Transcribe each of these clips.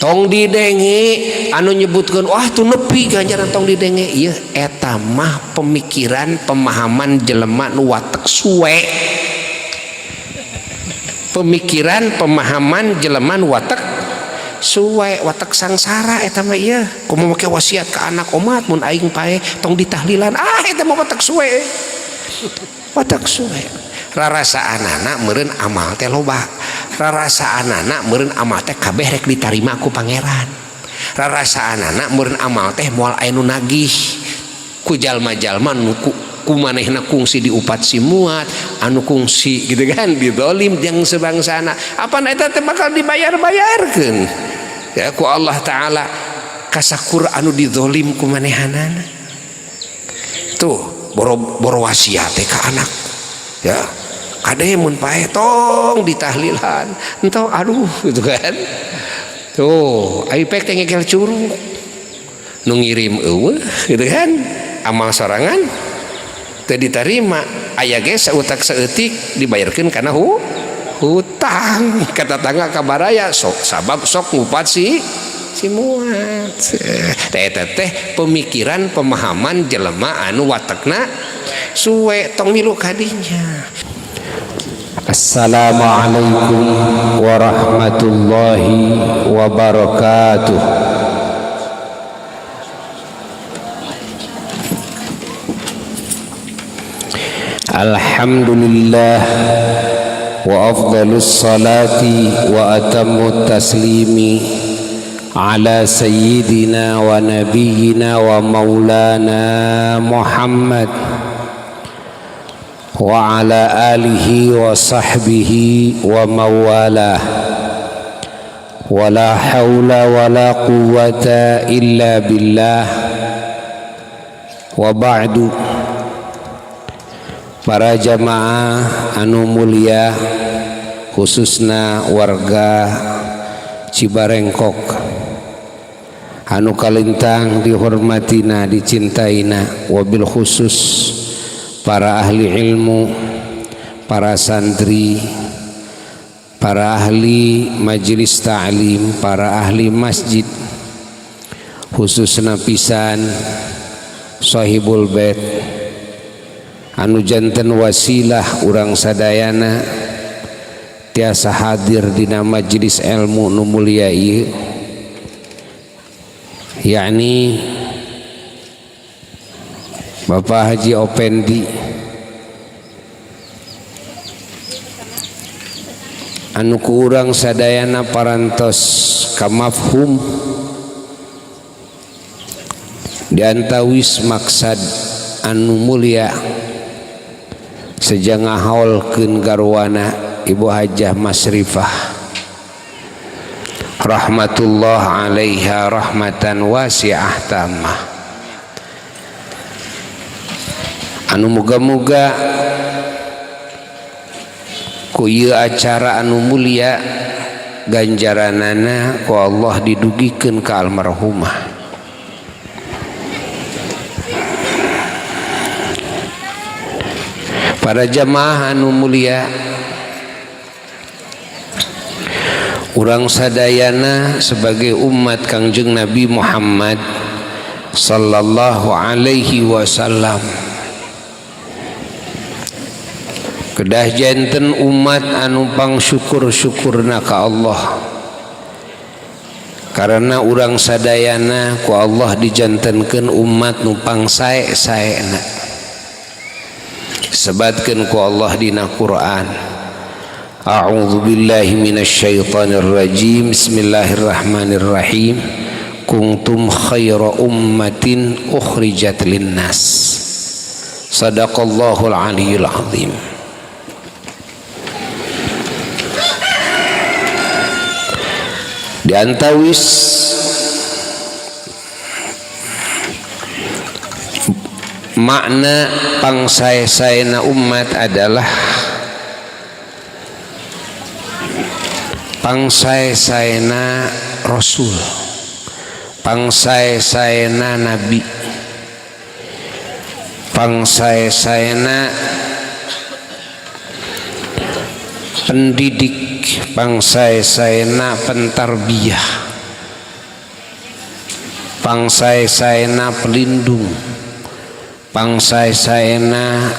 tong didenge anu nyebutkeun wah tuh nepi ganjaran tong didenge ieu eta mah pemikiran pemahaman jelema nu watek suwe. Pemikiran pemahaman jelema nu watek suwe watek sangsara eta mah ieu kumaha make wasiat ka anak umat mun aing pae tong ditahlilan eta mah watek suwe. Watek suwe rarasaanana meureun amal teh loba, rarasaanana meureun amal teh kabeh rek ditarima ku pangeran, rarasaanana meureun amal teh moal aya nu nagih ku jalma-jalma nu ku manehna kungsi diupat si muat anu kungsi gitu kan didolim jeung sebangsana apa eta teh bakal dibayar-bayarkeun ya ku Allah taala kasakur anu didolim ku manehanana tuh boro wasiat teh ka anak ya kade mun pae tong ditahlilan entong aduh gitu kan tuh ai pek teh ngegel curug nu ngirim eueuh gitu kan amal sorangan teu ditarima aya ge sautak saeutik dibayarkeun kana hutang ka tetangga kabaraya sok sabab sok ngupat si muat eta teh pemikiran pemahaman jelema anu watekna suwe tong milu kadinya. Assalamualaikum warahmatullahi wabarakatuh. Alhamdulillah wa afdalus salati wa atammut taslimi ala sayyidina wa nabiyyina wa maulana Muhammad wa ala alihi wa sahbihi wa mawalah wa la hawla wa la quwwata illa billah wa ba'du. Para jamaah anu mulia khususna warga Cibarengkok anu kalintang dihormatina dicintaina wabil khusus para ahli ilmu, para santri, para ahli majelis ta'lim, para ahli masjid, khususna pisan sahibul bait anu janten wasilah urang sadayana tiasa hadir dina majelis ilmu nu mulia ieu yakni Bapak Haji Opendi anu ku urang sadayana parantos kamafhum diantawis maksad anu mulia sejangah haulkeun garwana Ibu Hajah Masrifah rahmatullah alaiha rahmatan wasi'ah tamah anu muga-muga ku ieu acara anu mulia ganjaranana ku Allah didugikeun ka almarhumah. Para jamaah anu mulia urang sadayana sebagai umat Kangjeng Nabi Muhammad sallallahu alaihi wasallam kedah janten umat anu pangsyukur-syukurna ka Allah karena urang sadayana ku Allah dijantenkeun umat nu pangsae-saena sebatkeun ku Allah dina Quran. A'udzu billahi minasy syaithanir rajim. Bismillahirrahmanirrahim. Kuntum khaira ummatin ukhrijat linnas. Shadaqallahul aliyyul azim. Diantawis makna pangsae-saena umat adalah pangsae-saena Rasul, pangsae-saena Nabi, pangsae-saena pendidik, pangsae-saena pentarbiyah, pangsae-saena pelindung, pangsae-saena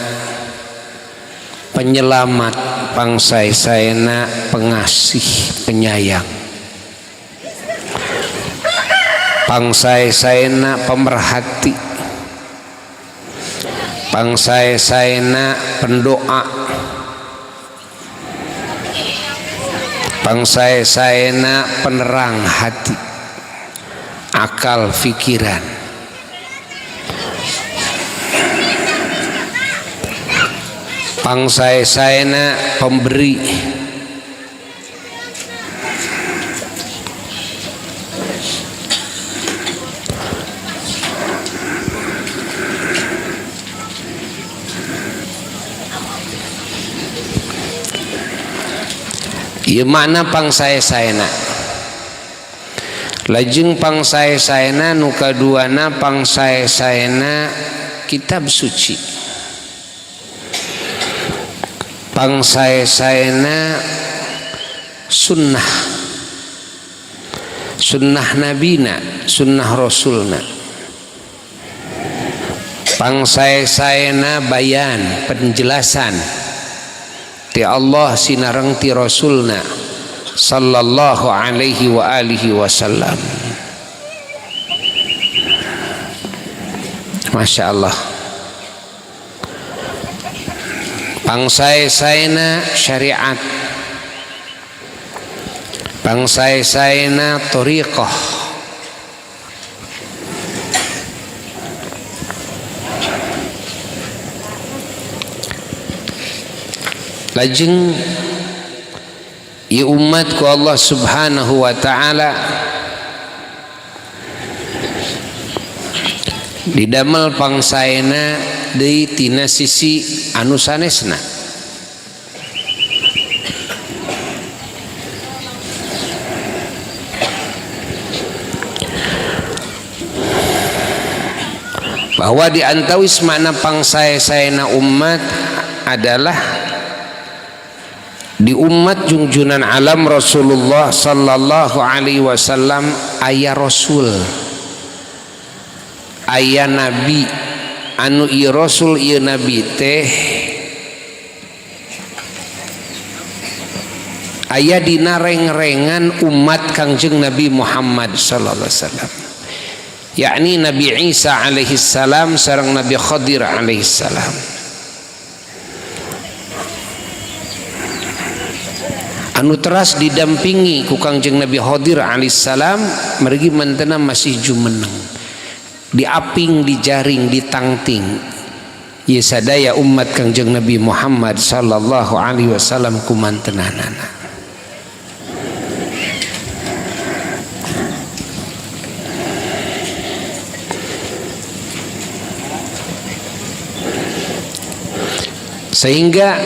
penyelamat, pangsae-saena pengasih penyayang, pangsae-saena pemerhati, pangsae-saena pendoa, pangsae-saena penerang hati, akal fikiran, pangsae-saena pemberi, ieu makna pangsae-saena. Lajeng pangsae-saena nu kaduana pangsae-saena kitab suci, pangsae-saena sunnah, sunnah nabina, sunnah rasulna, pangsae-saena bayan penjelasan ti Allah sinareng ti rasulna sallallahu alaihi wa alihi wasallam. Masya Allah. Pangsae-saena syariat, pangsae-saena thariqah, lajeng ieu umat ku Allah subhanahu wa ta'ala didamel pangsaena deui tina sisi anu sanesna. Bahwa di antawis makna pangsae-saena umat adalah di umat junjunan alam Rasulullah sallallahu alaihi wasallam aya rasul, aya nabi anu ieu rasul ieu nabi teh aya dina reng-rengan umat Kangjeng Nabi Muhammad sallallahu alaihi wasallam, yakni Nabi Isa alaihi salam sareng Nabi Khadir alaihi salam. Anu teras didampingi ku Kangjeng Nabi Khadir alaihissalam mergi mantena masih jumeneng, diaping, dijaring, ditangting ieu sadaya umat Kangjeng Nabi Muhammad sallallahu alaihi wasallam ku mantenanana. Sehingga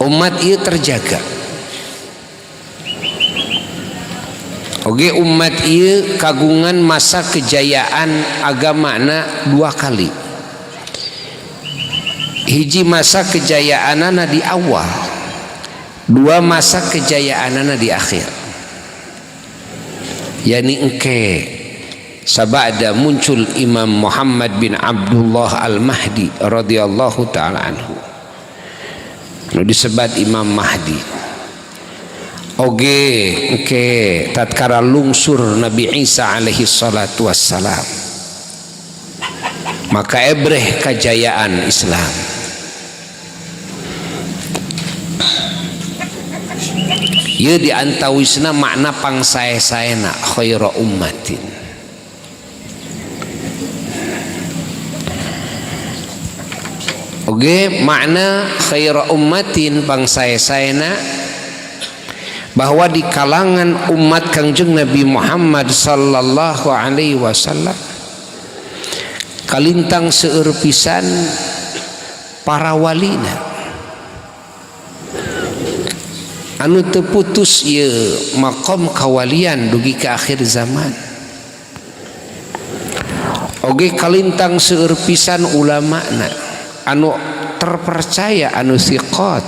umat ieu terjaga. Oge umat ieu kagungan masa kejayaan agamana dua kali. Hiji masa kejayaanana di awal, dua masa kejayaanana di akhir. Yani engke sabada muncul Imam Muhammad bin Abdullah Al-Mahdi radhiyallahu taala anhu, nu disebat Imam Mahdi. Oge engke tatkala lungsur Nabi Isa alaihi salatu wassalam, maka ebreh kejayaan Islam. Ieu diantawisna makna pangsae-saena khairu ummatin. Oge makna khairu ummatin pangsae-saena bahwa di kalangan umat Kangjeng Nabi Muhammad sallallahu alaihi wasallam kalintang seueur pisan para walina anu teu putus ieu maqam kawalian dugi ke akhir zaman. Oge kalintang seueur pisan ulamana anu terpercaya, anu siqat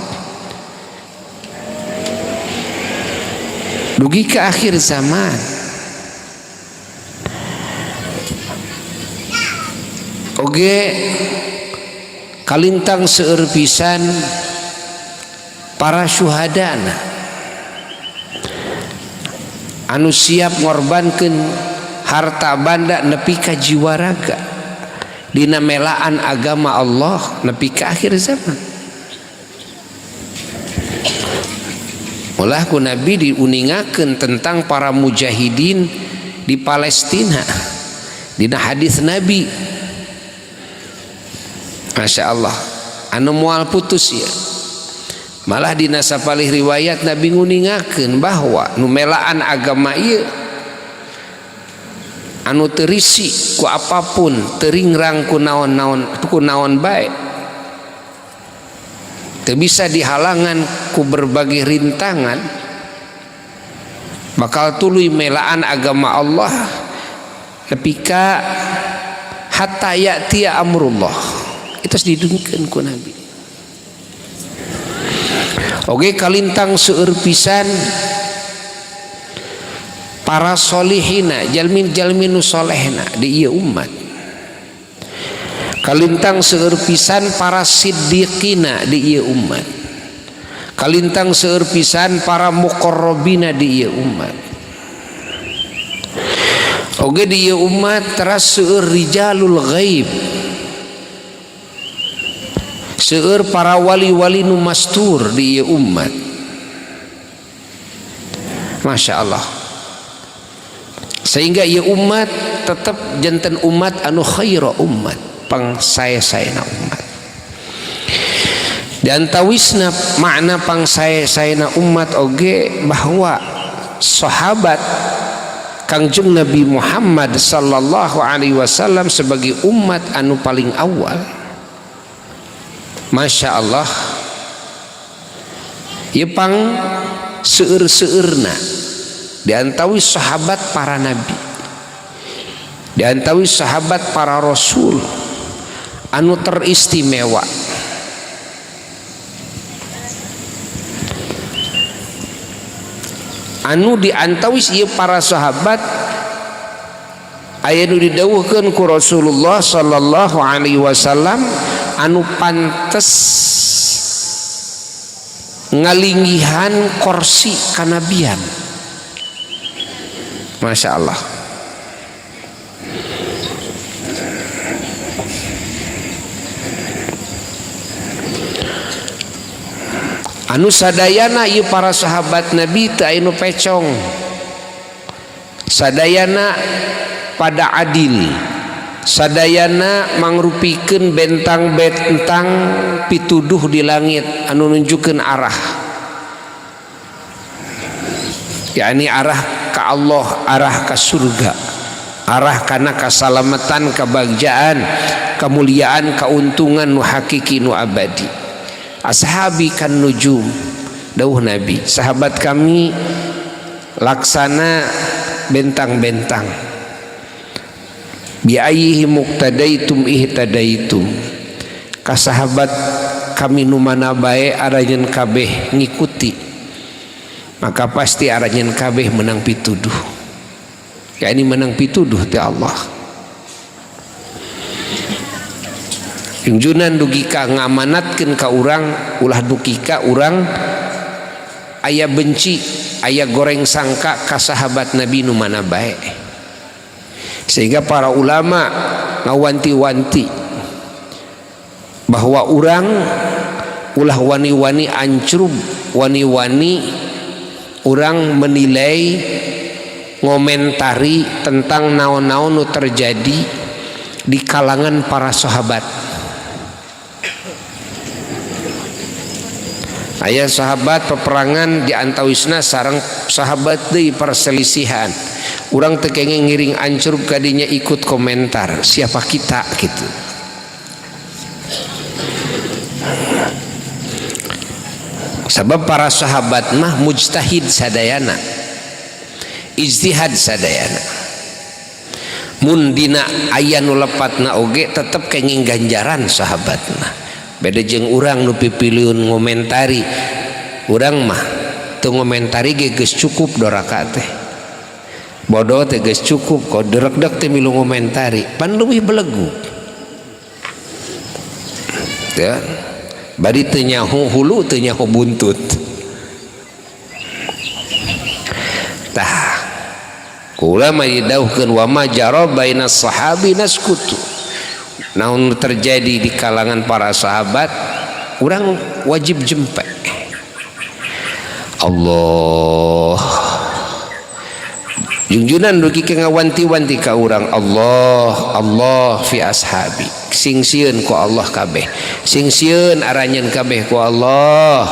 dugi ke akhir zaman. oge kalintang seueur pisan para syuhadana anu siap ngorbankeun harta banda nepi ka jiwa raga dina melaan agama Allah nepi ka akhir zaman. Ulah ku Nabi diuningakeun tentang para mujahidin di Palestina dina hadis Nabi. Masya Allah, anu moal putus ya. Malah dina sapalih riwayat Nabi nguningakeun bahwa nu melaan agama ieu anu terisi ku apapun, teringrang ku naon bae, teu bisa dihalangan ku berbagai rintangan, bakal tuluy melaan agama Allah nepi ka hatta ya'tiya amrullah. Itu didungkeun ku Nabi. Oge kalintang seueur pisan para solihina jalmin nu solehna di ieu umat. Kalintang seueur pisan para siddiqina di ieu umat. Kalintang seueur pisan para muqarrabina di ieu umat. Oge di ieu umat teras seueur rijalul ghaib, seueur para wali-wali nu mastur di ieu umat. Masya Allah. Sehingga ieu umat tetap janten umat anu khaira umat, pangsae-saena umat. Dan tawisna makna pangsae-saena umat oge bahwa sahabat Kangjeng Nabi Muhammad sallallahu alaihi wasallam sebagai umat anu paling awal. Masya Allah, ieu pang seueur-seueurna diantawi sahabat para nabi, diantawi sahabat para rasul anu teristimewa. Anu diantawi ieu para sahabat aya nu didhawuhkeun ku Rasulullah sallallahu alaihi wasallam anu pantes ngalinggihan kursi kanabian. Masya Allah. Anu sadayana ieu para sahabat Nabi teu aya nu pecong, sadayana pada adil, sadayana mangrupikeun bentang-bentang pituduh di langit anu nunjukkeun arah, yakni arah ka Allah, arah ka surga, arah kana kasalamatan, kebahagiaan, kemuliaan, keuntungan nu hakiki nu abadi. Ashabi kan nujum, dawuh Nabi, sahabat kami laksana bentang-bentang. Bi ayyihi muqtadaitum ihtadaitum. Ka sahabat kami nu mana bae arajeun kabeh ngikuti, maka pasti arajeun kabeh menang pituduh. yakni menang pituduh ti Allah. Junjunan dugi ka ngamanatkeun ka urang ulah dugi ka urang aya benci, aya goreng sangka ka sahabat Nabi nu mana bae. Sehingga para ulama ngawanti-wanti bahwa urang ulah wani-wani ancrub, wani-wani urang menilai, ngomentari tentang naon-naon nu terjadi di kalangan para sahabat. Aya sahabat peperangan di antawisna sareng sahabat deui perselisihan. Urang teu kenging ngiring ancrub kadinya ikut komentar siapa kita gitu. Sebab para sahabat mah mujtahid sadayana, ijtihad sadayana. Mun dina aya nu lepatna oge tetep kenging ganjaran sahabatna. Beda jeung urang nu pipiliun ngomentari, urang mah teu ngomentari ge geus cukup doraka teh. Bodoh teh geus cukup, kok derek-dek teh milu ngomentari, pan leuwih belegu. ya. Bari teu nyaho hulu teu nyaho buntut. Tah kula mah didauhkeun wa ma jara bainas sahabi naskutu. Naon terjadi di kalangan para sahabat urang wajib jempe. Allah junjunan dugi ke ngawanti-wanti ka urang Allah fi ashabi sing sieun ku Allah kabeh sing sieun aranjeun kabeh ku Allah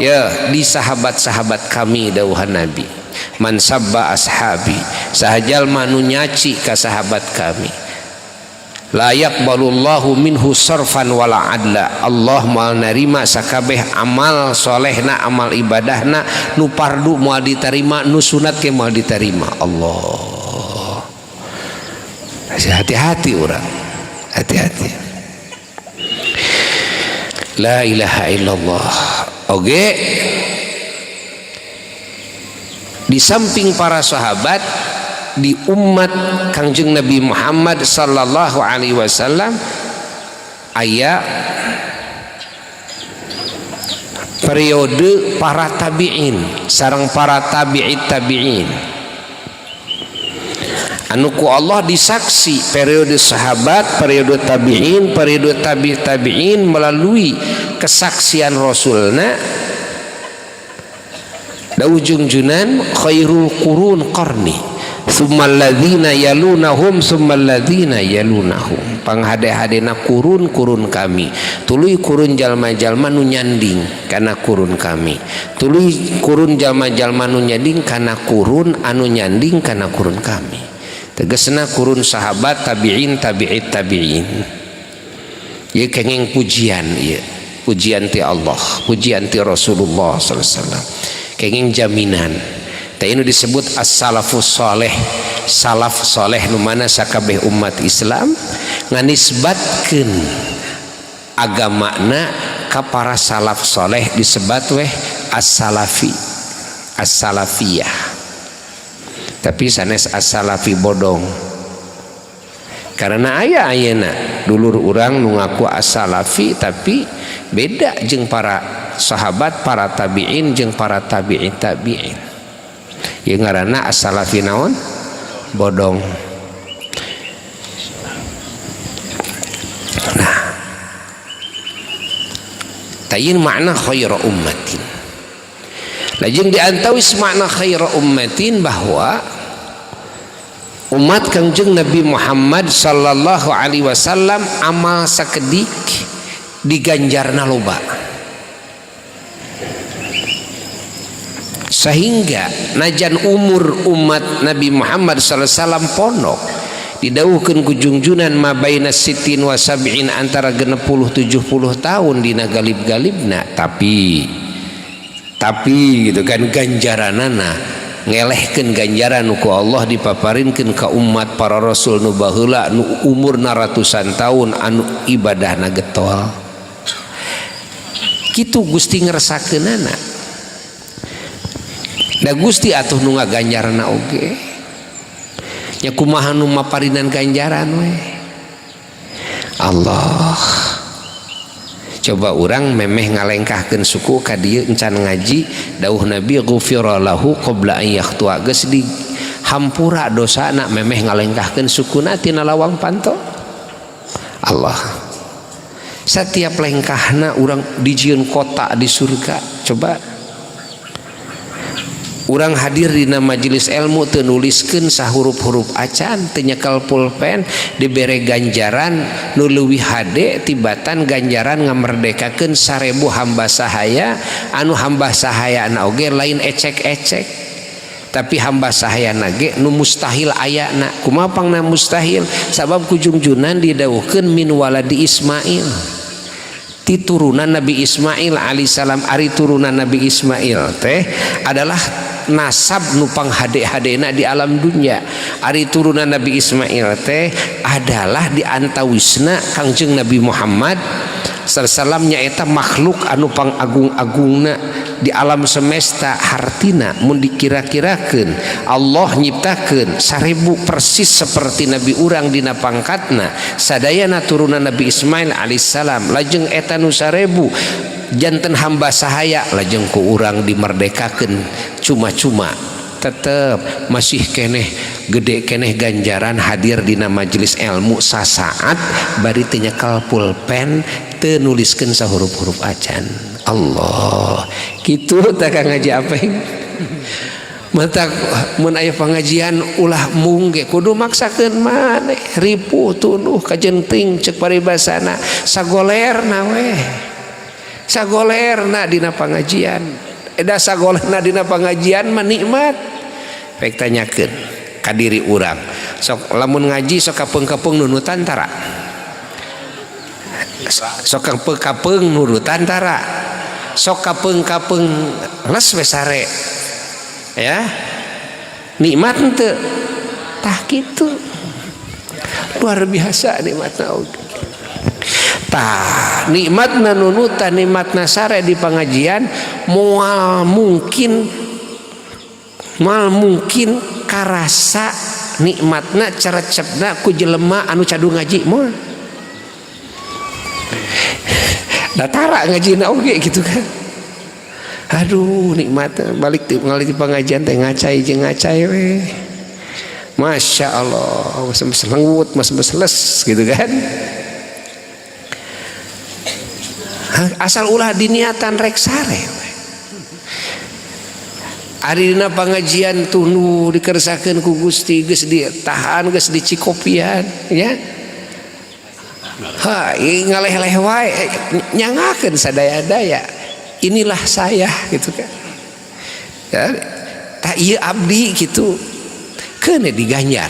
ya di sahabat-sahabat kami dawuhan Nabi man sabba ashabi sahajal manu nyaci ka sahabat kami la yaqbalullahu minhu sarfan wala adla Allah moal narima sakabeh amal solehna amal ibadahna nu pardu moal diterima nu sunat ke moal diterima Allah. Hati-hati orang, hati-hati. La ilaha illallah. Oke, di samping para sahabat di umat Kangjeng Nabi Muhammad sallallahu alaihi wasallam aya periode para tabi'in sareng para tabi'in anu ku Allah disaksi periode sahabat, periode tabi'in melalui kesaksian Rasulna da ujung-junan khairul qurun qarni summal ladzina yalunahum panghade-hadena kurun kami tuluy kurun jalma-jalma nu nyanding kana kurun kami tuluy kurun jalma-jalma nu nyanding kana kurun anu nyanding kana kurun kami tegasna kurun sahabat tabi'in ieu kenging pujian ieu pujian ti Allah pujian ti Rasulullah sallallahu alaihi wasallam kenging jaminan. Teh ini disebut as-salafus saleh, salaf saleh nu mana sakabeh umat Islam nganisbatkeun agamana ka para salaf saleh disebat weh as-salafi, as-salafiyah. Tapi sanes as-salafi bodong. Karena ayeuna dulur urang nu ngaku as-salafi tapi beda jeung para sahabat, para tabi'in jeung para tabi'in. Yang ngaranna as-salafi naon bodong. Nah tayin makna khaira ummatin lajeng diantawis makna khaira ummatin bahwa umat Kangjeng Nabi Muhammad sallallahu alaihi wasallam amal sakedik diganjarna loba sehingga najan umur umat Nabi Muhammad sallallahu alaihi wasallam pondok didawuhkeun ku junjunan mabaina sittin wa sab'in antara 60-70 tahun dina galib-galibna tapi gitu kan ganjaranana ngelehkeun ganjaran ku Allah dipaparinkeun ka umat para rasul nu baheula nu umurna ratusan tahun anu ibadahna getol kitu Gusti ngerasakeunana. Da Gusti atuh nu ngaganjarna oge nya kumaha nu maparinan ganjaran we Allah. Coba urang memeh ngalengkahkeun suku ka dieu encan ngaji dawuh Nabi ghufira lahu qabla an yakhtua geus di hampura dosana memeh ngalengkahkeun sukuna tina lawang panto Allah. Setiap lengkahna urang dijieun kota di surga. Coba urang hadir dina majelis ilmu teu nuliskeun sahuruf-huruf acan teu nyekel pulpen dibere ganjaran nu leuwih hade tibatan ganjaran ngamerdekakeun 1000 hamba sahaya anu hamba sahayana oge lain ecek-ecek tapi hamba sahayana ge nu mustahil ayana. Kumaha pangna mustahil? Sabab ku junjunan didawuhkeun min waladi Ismail ti turunan Nabi Ismail alaihissalam. Ari turunan Nabi Ismail teh adalah nasab nupang hade-hadena di alam dunia. Ari turunan Nabi Ismail teh adalah di antawisna Kangjeng Nabi Muhammad sallallahu alaihi wasallam nyaeta makhluk anu pang agung-agungna di alam semesta hartina mun dikira-kirakeun Allah nyiptakeun 1000 persis seperti Nabi urang dina pangkatna sadayana turunan Nabi Ismail alaihissalam lajeng eta nu 1000 janten hamba sahaya lajeng ku urang dimerdekakeun cuma-cuma tetep masih keneh gede keneh ganjaran hadir dina majelis ilmu sasaat bari teu nyekel pulpen teu nuliskeun sahuruf-huruf acan. Allah kitu tah ka ngaji apeng mata mun aya pangajian ulah mung ge kudu maksakeun maneh ripuh tuluh kajenting ceuk paribasana sagolerna we sagolerna dina pangajian eda sagolerna dina pangajian mah nikmat pek tanyakeun ka diri urang sok lamun ngaji sok kapeung-kapeung nunutan tara sok kapeung nurutan tara sok kapeung-kapeung les we sare ya nikmat henteu tah kitu luar biasa nikmatna oge tah nikmatna nunutan nikmatna sare di pengajian moal mungkin karasa nikmatna carecepna ku jelema anu cadu ngaji moal datara ngajina oge gitu kan. Aduh nikmat balik ngalih di pengajian teh ngacai jeung ngacai we. Masya Allah mas lengut mas les gitu kan. Asal ulah diniatan rek sare we. Ari dina pengajian tunu dikersakeun ku Gusti geus ditahan geus dicikopian ya. Ha ngaleh-leh wae nyangakeun sadaya-daya inilah saya gitu kan ya tak iya abdi gitu kene diganjar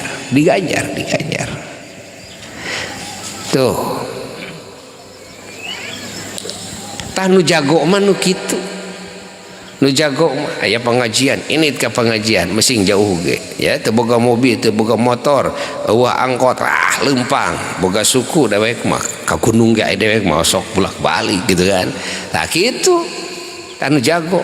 tuh tah nu jago mah nu kitu nu jago mah aya pengajian ini ke pengajian mesing jauh ge ya teu boga mobil teu boga motor eueuh angkot lempang boga suku dewek mah ka gunung ge dewek mah sok bolak-balik gitu kan tah kitu tah nu jago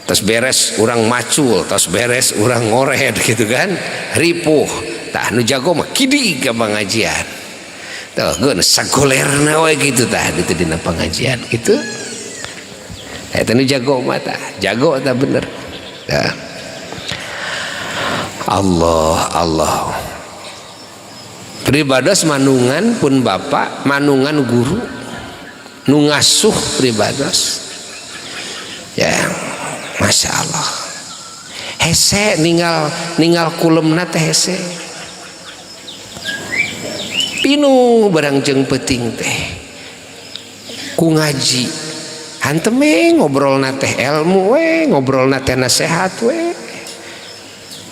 tos beres urang macul tos beres urang ngored gitu kan ripuh tah nu jago mah kidi ka pengajian tuh geus sagolerna we gitu tah ditu dina pengajian gitu. Eta nu jago mata, jago tak bener. Ya. Allah. Pribados manungan pun bapak, manungan guru, nu ngasuh pribados. Ya, masya Allah. Hese ningal kulemna teh hese. Pinu barang jeung peuting teh. Ku ngaji. Hanteme ngobrol teh ilmu we ngobrol teh nasihat we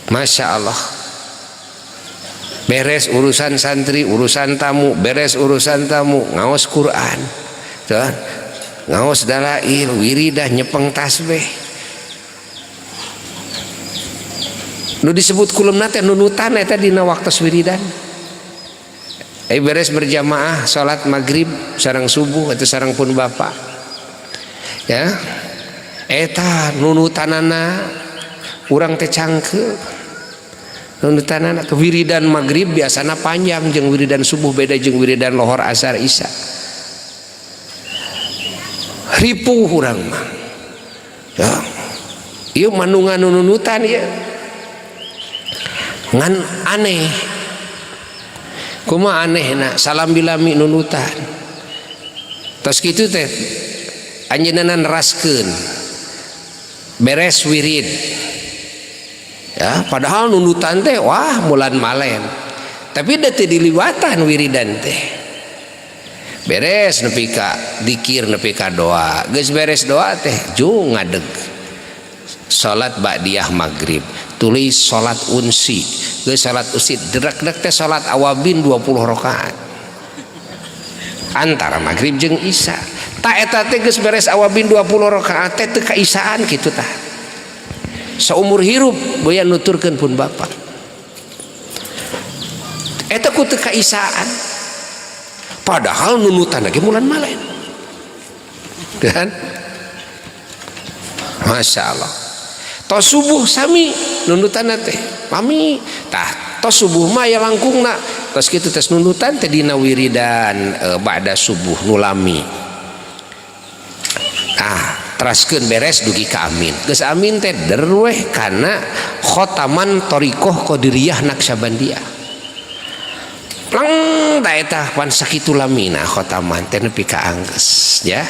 masya Allah beres urusan santri urusan tamu beres urusan tamu ngaos Quran tuh ngaos dalail wiridah nyepeng tasbih nu disebut kulemna teh nunutan eta dina waktos wiridan beres berjamaah salat maghrib sareng subuh atau sareng pun bapak ya eta nunutanana urang teh cangkeu nunutanana ke wiridan maghrib biasana panjang jeung wiridan subuh beda jeung wiridan lohor asar isya ripuh urang mah ya ieu manungan nunutan ya ngan aneh kumaha anehna salam bilami nunutan tos kitu teh anjeunna neraskeun beres wirid ya padahal nunutan teh wah mulan malen tapi da teu diliwatan wiridan teh beres nepi ka dzikir nepi ka doa geus beres doa teh jung ngadeg salat ba'diyah maghrib tulis salat unsi geus salat unsi derek-derek teh salat awabin 20 rakaat antara maghrib jeung isya tak eta teh geus beres awabin 20 rakaat teh teu kaisaan kitu tah saumur hirup boya nuturkeun pun bapak eta ku teu kaisaan padahal nunutan lagi mulan malen kan Masya Allah. Tos subuh sami nunutan teh mami tah tos subuh mah ya langkungna tos kitu tes nunutan teh dina wiridan ba'da subuh nulami. Teraskeun beres dugi ka amin geus amin teh derweh kana khotaman thariqah qadiriyah Naqsabandiyah plang da eta pan sakitu lamina khotaman teh nepi ka anggeus ya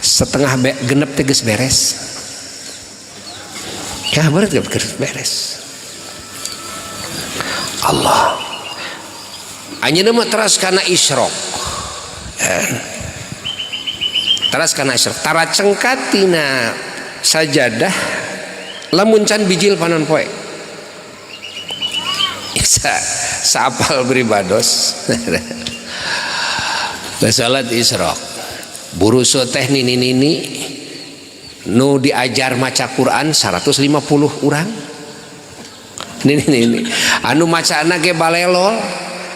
setengah genep teh geus beres ya beres geus beres Allah anjeunna mah teras kana isyraq teras kana isyraq tara cengkat tina sajadah lamun can bijil panon poe saapal beribados salat isyraq buruso teh nini nu diajar maca Quran 150 urang nini anu macaana ge balelol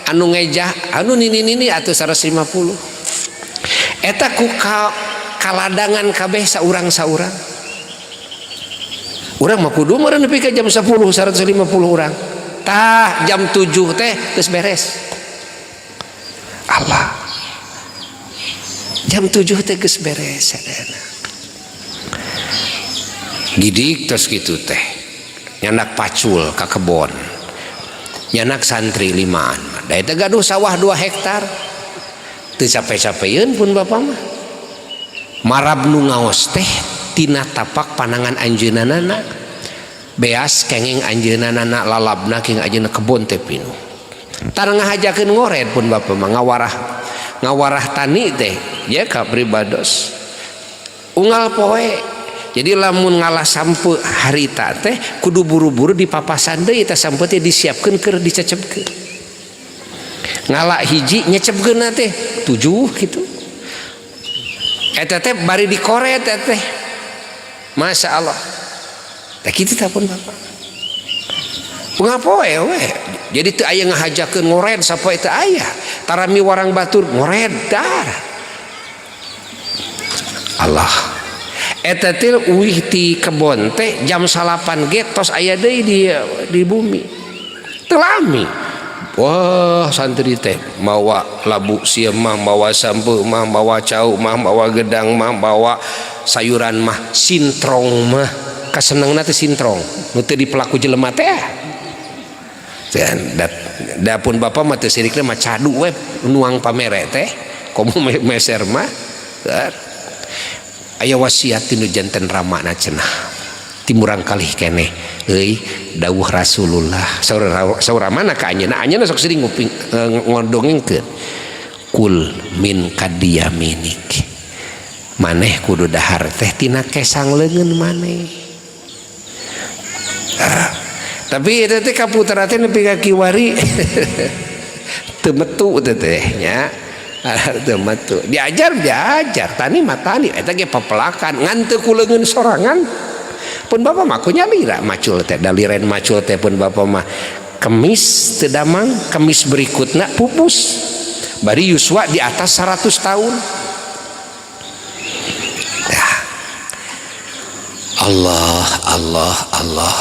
anu ngejah anu nini atuh 150 eta ku kaladangan kabeh saurang urang mah kudu meureun nepi ka jam 10 150 urang tah jam 7 teh geus beres Allah jam 7 teh geus beres sadana gidik tos kitu teh nyandak pacul ka kebon nyanak santri limaan da eta gaduh sawah 2 hektar teu capek-capeun pun bapa mah marab nu ngaos teh tina tapak panangan anjeunana beas kenging anjeunana lalabna king anjeunna kebon teh pinuh tara ngahajakeun ngored pun bapa mah ngawarah tani teh ya ka pribados unggal poe. Jadi lamun ngalah sampe harita teh kudu buru-buru di papasan deui eta sampe teh disiapkeun keur dicecepkeun. Ngalah hiji nyecepkeun teh 7 gitu. Eta teh bari dikoret teh. Masya Allah. Tah kitu tah pun Bapak. Pungapoe we. Jadi teu aya ngahajakeun ngored sapoe teu aya. Tarami warang batur ngored dar. Allah. Eta teh uih ti kebon teh jam 8 ge tos aya deui di bumi teu lami wah santri teh mawa labu sieum mah mawa sampeuk mah mawa cau mah mawa gedang mah mawa sayuran mah sintrong mah kasenengna teh sintrong nu teu dipelaku jelema teh da pun bapa mah teu sirikna mah cadu we nuang pamere teh komo meser mah aya wasiat tinu janten ramana cenah timurang kalih keneh euy dawuh Rasulullah saur mana ka anjeunna sok sering ngodongengkeun kul min kadiyaminik maneh kudu dahar teh tina kesang leungeun maneh tapi eta teh kaputra teh nepi ka kiwari teu metu teh nya diajar tani matani eta ge papelakan ngan teu kuleungeun sorangan pun bapa mah ku nyalira macul teh daliren macul teh pun bapa mah kemis teu damang kemis berikutna pupus bari yuswa di atas 100 tahun Allah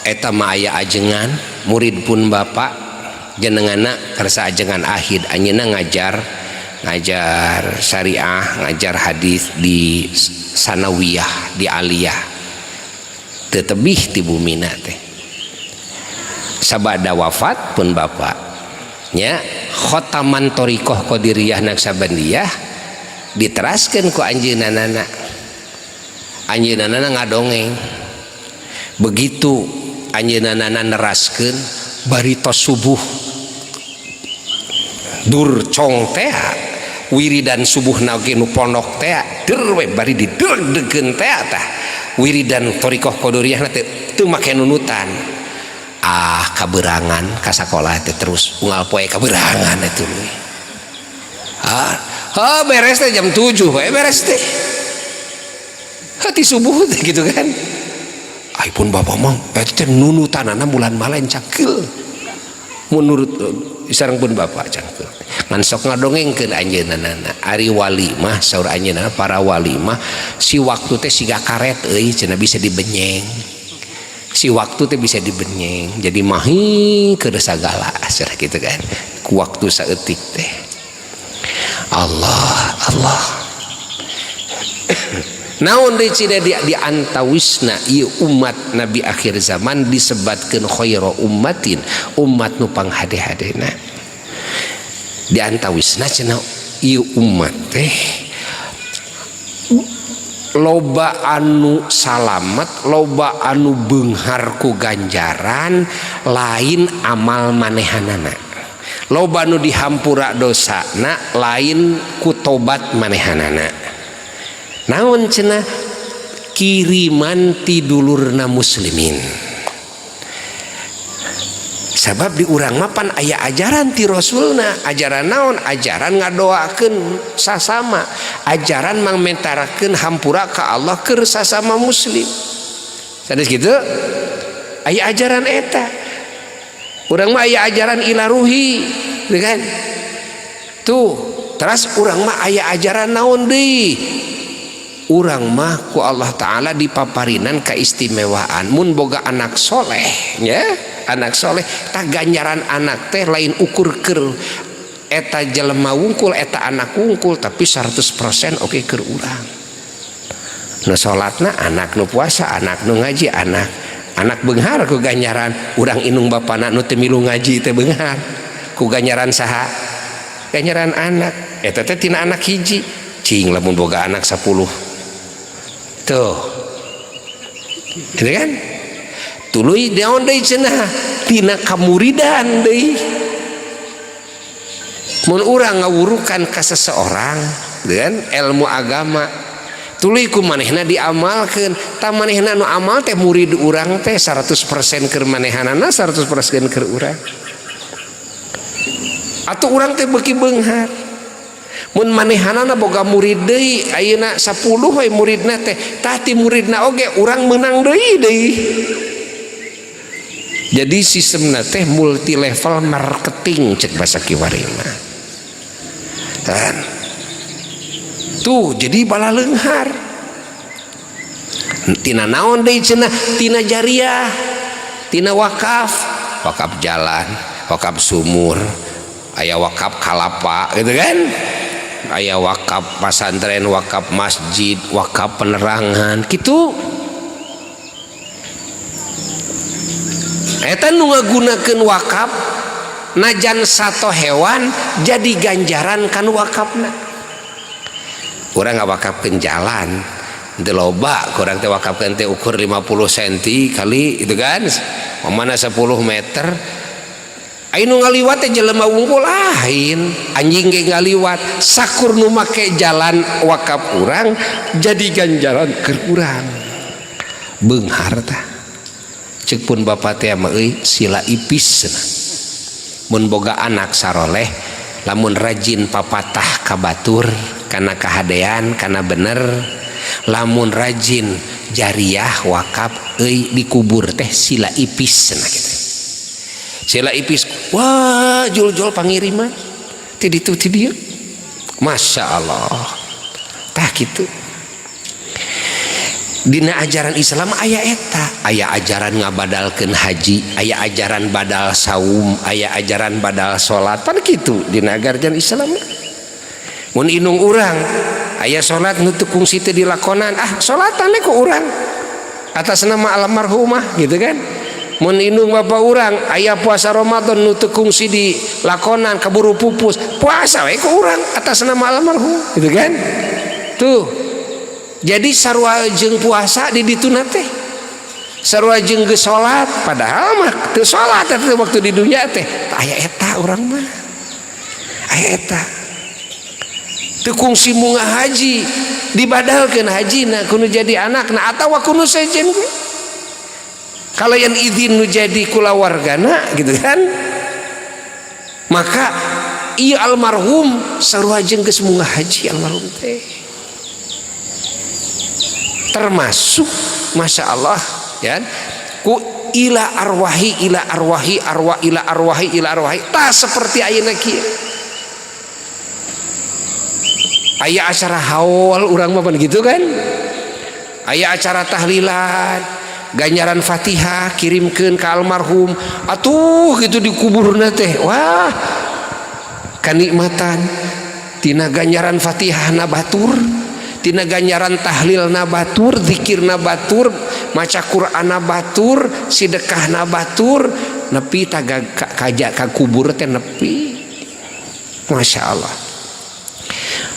eta mah aya ajengan murid pun bapa jenenganna karsa ajengan ahid anjeunna ngajar syariah, ngajar hadis di sanawiyah, di aliyah teu tebih ti bumina teh sabada wafat pun bapak nya khotaman thariqah qadiriyah Naqsabandiyah diteraskeun ku anjeunana ngadongeng begitu anjeunana neraskeun bari tos subuh dur cong teh wiridan subuh nage nu pondok teh dur we bari didegdegeun teh tah wiridan thariqah qadiriyah teu make nunutan kaberangan ka sakola teh terus unggal poe kaberangan atuh beres teh jam 7 we beres teh hati subuh teh gitu kan pun bapak mah eta teh nunutanana bulan malen cakeul menurut sareng pun bapak cangkeul ngan sok ngadongengkeun anjeunna ari walimah saur anjeunna para walimah si waktu teh siga karet euy cenah bisa dibenyeng si waktu teh bisa dibenyeng jadi mahi keur sagala cenah kitu kan ku waktu saeutik teh Allah naon deui cina di antawisna ieu umat nabi akhir zaman disebatkeun khairu ummatin umat nu panghade-hadena di antawisna cenah ieu umat teh loba anu salamet loba anu beunghar ku ganjaran lain amal manehanana loba anu dihampura dosana lain ku tobat manehanana naon cenah kiriman ti dulurna muslimin sabab di urang mapan aya ajaran ti rasulna ajaran naon ajaran ngadoakeun sasama ajaran mangmentarakeun hampura ka Allah keur sasama muslim sanes kitu aya ajaran eta urang mah aya ajaran ilaruhi kan tuh terus urang mah aya ajaran naon deui urang mah ku Allah Ta'ala dipaparinan keistimewaan mun boga anak soleh ya anak soleh tak ganjaran anak teh lain ukur keur eta jelema wungkul eta anak wungkul tapi 100% oke keur urang nu salatna anak nu puasa anak nu ngaji anak beunghar ku ganjaran urang indung bapana nu teu milu ngaji teh beunghar ku ganjaran saha ganjaran anak eta teh tina anak hiji cing lamun boga anak 10 tuh gitu kan tuluy daon deui cenah tina kamuridan deui mun urang ngawurukan ka seseorang dengan ilmu agama tuluy ku manehna diamalkeun ta manehna nu amal teh murid urang teh 100% keur manehanana 100% keur urang atuh urang teh beuki beunghar mun manehanana boga murid deui ayeuna 10 we muridna teh tah ti muridna oge urang meunang deui jadi sistemna teh multi level marketing cek basa kiwari mah kan tuh jadi bala leunghar tina naon deui cenah tina jariah tina wakaf jalan wakaf sumur aya wakaf kalapa gitu kan aya wakaf pesantren wakaf masjid wakaf penerangan gitu eta nu ngagunakeun wakaf najan sato hewan jadi ganjaran kan wakafna urang ngawakafkeun jalan teu loba kurang teh wakafkeun teh ukur 50 cm kali itu kan mana 10 meter anu ngaliwat teh jelema wungkul lain anjing ge ngaliwat sakur nu make jalan wakaf urang jadi ganjaran keur urang beunghar tah ceuk pun bapa teh mah euy sila ipis mun boga anak saroleh lamun rajin papatah ka batur kana kahadean kana bener lamun rajin jariah wakaf euy dikubur teh sila ipis cenah kitu sila ipis wah jul-jul pangiriman ti ditu ti dieu masya Allah tah kitu dina ajaran Islam aya eta aya ajaran ngabadalkeun haji aya ajaran badal saum aya ajaran badal salat pan kitu dina ajaran Islam mun inung urang aya salat nu teu kungsi teu dilakonan salatan we ku urang atas nama almarhumah gitu kan mun indung bapak urang aya puasa Ramadan nu teu kungsi dilakonan kaburu pupus puasa we ku urang atas nama almarhum gitu kan tuh jadi sarua jeung puasa di dituna teh sarua jeung geus salat padahal mah teu salat teh waktu di dunya teh aya eta urang mah aya eta teu kungsi munga haji dibadalkeun hajina kudu jadi anakna atawa kudu sejen ge kalau yang izin nu jadi kulawargana gitu kan maka ieu almarhum sarua jeung geus munga haji almarhum teh termasuk masya Allah ya ku ila arwahi ila arwahi arwah ila arwahi ila arwahi tah seperti ayeuna kieu. Aya acara haul urang mah gitu kan, aya acara tahlilan ganjaran Fatihah kirimkeun ka almarhum atuh gitu di kuburna teh. Wah kanikmatan tina ganjaran Fatihah na batur, tina ganjaran tahlil na batur, zikir na batur, maca Quran na batur, sedekah na batur, nepi kaja ka kubur teh nepi. Masya Allah.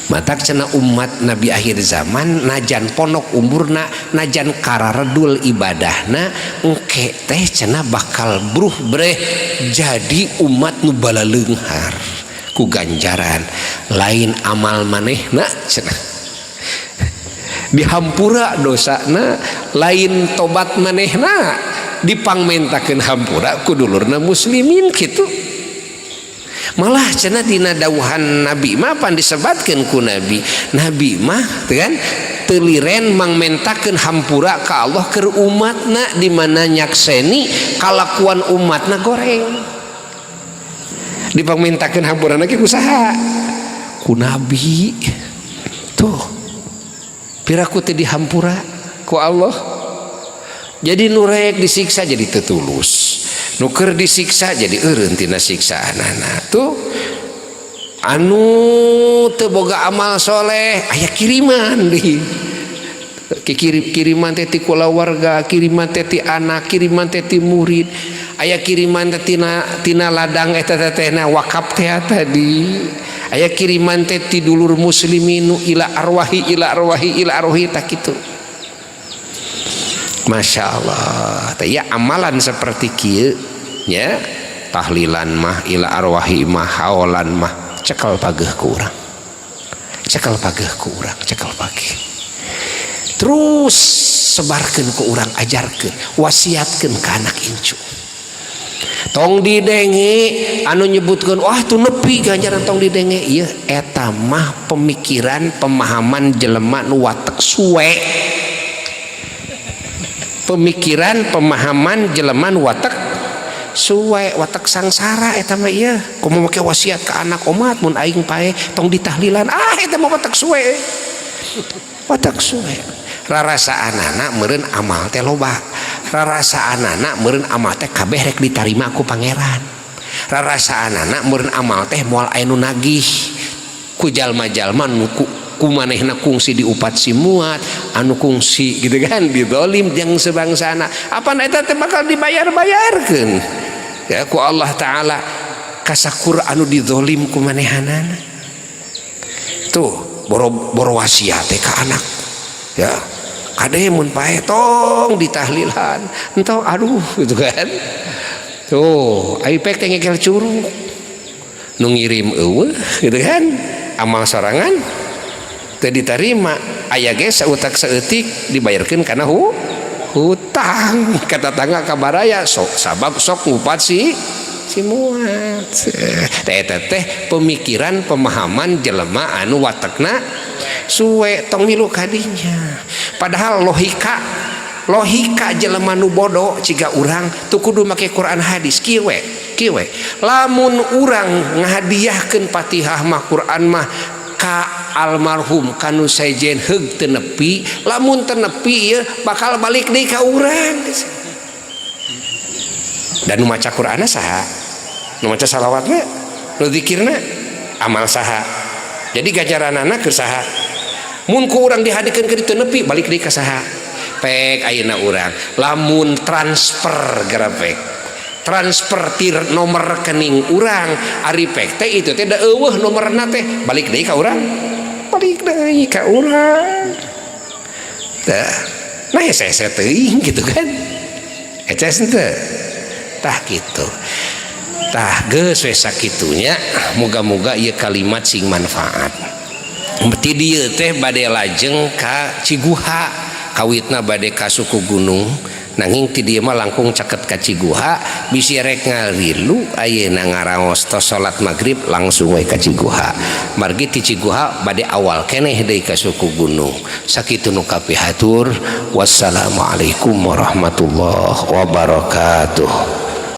Matak cenah umat Nabi akhir zaman najan ponok umurna najan kararedul ibadahna engke teh cenah bakal bruh breh jadi umat nu balaleunghar ku ganjaran lain amal manehna cenah dihampura dosana lain tobat manehna dipangmentakeun hampura ku dulurna muslimin kitu. Malah cenah dina dawuhan Nabi mah pan disebatkeun ku Nabi mah teu kan teu liren mangmentakeun hampura ka Allah keur umatna di mana nyakseni kalakuan umatna goreng. Dipangmentakeun hampurana ge kusaha? Ku Nabi. Tuh. Piraku teu dihampura ku Allah. Jadi nurek disiksa jadi teu tulus. Nuker disiksa jadi eureun tina siksaanana. Tuh anu teu boga amal soleh aya kiriman di kiriman teh ti kulawarga, kiriman teh ti anak, kiriman teh ti murid, aya kiriman teh tina ladang eta tehna wakaf teh tadi, aya kiriman teh ti dulur muslimin nu ila arwahi ila arwahi ila arwahi tak kitu. Masya Allah. Ya amalan seperti kieu ya tahlilan mah ila arwahi mah haolan mah cekel pageuh ku urang, cekel pageuh ku urang, cekel pageuh terus sebarkeun ku urang, ajarkeun, wasiatkeun ka anak incu. Tong didenge anu nyebutkeun wah tu nepi ganjaran tong didenge ieu eta mah pemikiran pemahaman jelema nu watek suwe. Pemikiran pemahaman jelema nu watek suwe, watek sangsara eta mah ieu. Kumaha make wasiat ka anak umat mun aing pae tong ditahlilan eta mah watek suwe. Watek suwe. Rarasaanana meureun amal teh loba. Rarasaanana meureun amal teh kabeh rek ditarima ku pangeran. Rarasaanana meureun amal teh moal aya nu nagih ku jalma-jalma nu ku manehna kungsi diupat si muat anu kungsi gitu kan didolim yang sebangsana apa eta teh bakal dibayar-bayarkeun ya ku Allah Ta'ala kasakur anu didolim ku manehanana. Tuh boro wasiat teh ka anak ya kade mun pae tong ditahlilan entong aduh gitu kan. Tuh aipek teh ngekel curug nu ngirim eueuh gitu kan amal sorangan teu diterima aya ge sautak saeutik dibayarkeun kana hutang ka tatangga ka baraya sok sabab sok ngupat si muat. Eta teh pemikiran pemahaman jelema anu watekna suwe tong milu kadinya. Padahal logika jelema nu bodoh ciga urang teu kudu make Quran hadis kieu we lamun urang ngahadiahkeun Fatihah mah Quran mah ka almarhum kanu sajen heug teu nepi lamun teu nepi ieu bakal balik deui ka urang. Dan nu maca Qur'ana saha? Nu maca salawatna, nu zikirna amal saha? Jadi ganjaranana keur saha? Mun ku urang dihadikeun ke ditu nepi balik deui ka saha? Pek ayeuna urang lamun transfer garapek transfer tir nomor rekening urang ari pek teh itu teh da eueuh nomorna teh balik deui ka urang, balik deui ka urang. Tah nah hese teuing gitu kan eces teh tah kitu tah geus we sakitunya. Moga-moga ieu kalimat sing manfaat ti dieu teh bade lajeng ka Ciguha kawitna bade ka suku gunung nanging ti dieu mah langkung caket ka Ciguha bisi rek ngalilu ayeuna ngaraos tos salat maghrib langsung we ka Ciguha margi ti Ciguha bade awal keneh deui ka suku gunung sakitu nu kapihatur wassalamualaikum warahmatullahi wabarakatuh.